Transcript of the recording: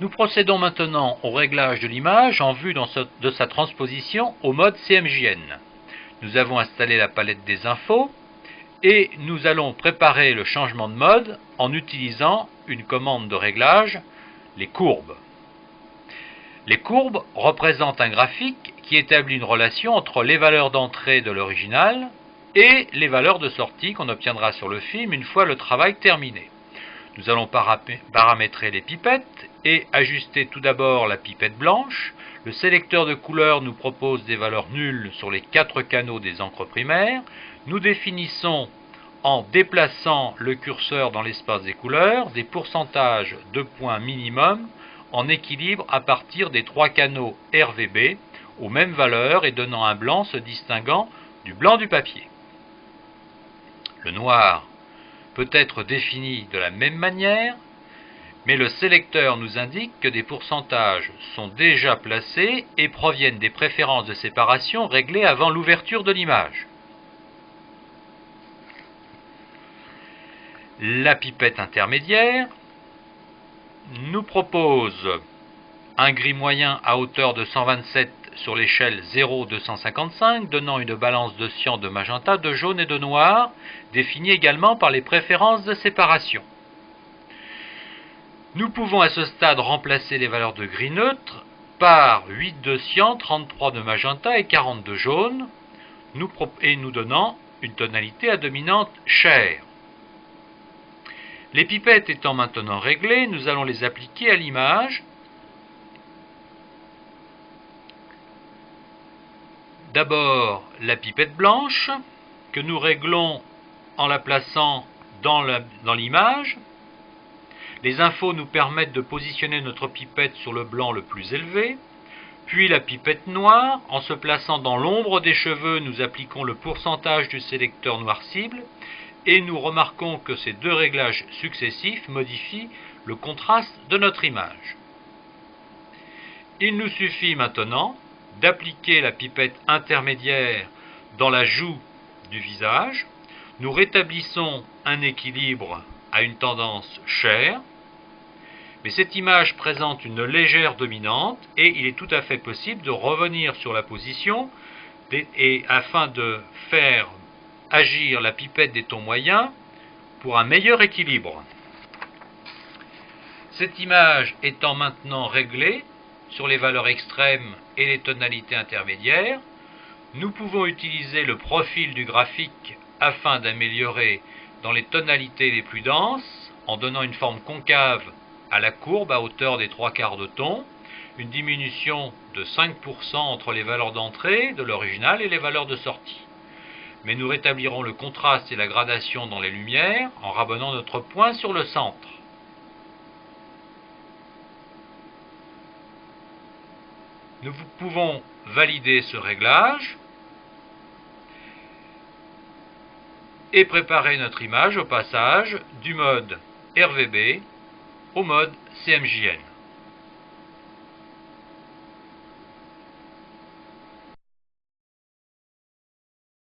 Nous procédons maintenant au réglage de l'image en vue de sa transposition au mode CMJN. Nous avons installé la palette des infos et nous allons préparer le changement de mode en utilisant une commande de réglage, les courbes. Les courbes représentent un graphique qui établit une relation entre les valeurs d'entrée de l'original et les valeurs de sortie qu'on obtiendra sur le film une fois le travail terminé. Nous allons paramétrer les pipettes et ajuster tout d'abord la pipette blanche. Le sélecteur de couleurs nous propose des valeurs nulles sur les 4 canaux des encres primaires. Nous définissons, en déplaçant le curseur dans l'espace des couleurs, des pourcentages de points minimum en équilibre à partir des 3 canaux RVB aux mêmes valeurs et donnant un blanc se distinguant du blanc du papier. Le noir peut être défini de la même manière, mais le sélecteur nous indique que des pourcentages sont déjà placés et proviennent des préférences de séparation réglées avant l'ouverture de l'image. La pipette intermédiaire nous propose un gris moyen à hauteur de 127 sur l'échelle 0,255, donnant une balance de cyan, de magenta, de jaune et de noir, définie également par les préférences de séparation. Nous pouvons à ce stade remplacer les valeurs de gris neutre par 8 de cyan, 33 de magenta et 40 de jaune, nous donnant une tonalité à dominante chair. Les pipettes étant maintenant réglées, nous allons les appliquer à l'image. D'abord la pipette blanche, que nous réglons en la plaçant dans l'image. Les infos nous permettent de positionner notre pipette sur le blanc le plus élevé. Puis la pipette noire, en se plaçant dans l'ombre des cheveux, nous appliquons le pourcentage du sélecteur noir cible. Et nous remarquons que ces deux réglages successifs modifient le contraste de notre image. Il nous suffit maintenant d'appliquer la pipette intermédiaire dans la joue du visage. Nous rétablissons un équilibre à une tendance chair, mais cette image présente une légère dominante et il est tout à fait possible de revenir sur la position afin de faire agir la pipette des tons moyens pour un meilleur équilibre. Cette image étant maintenant réglée sur les valeurs extrêmes et les tonalités intermédiaires, nous pouvons utiliser le profil du graphique afin d'améliorer dans les tonalités les plus denses en donnant une forme concave à la courbe à hauteur des 3/4 de ton, une diminution de 5% entre les valeurs d'entrée de l'original et les valeurs de sortie. Mais nous rétablirons le contraste et la gradation dans les lumières en ramenant notre point sur le centre. Nous pouvons valider ce réglage et préparer notre image au passage du mode RVB au mode CMJN.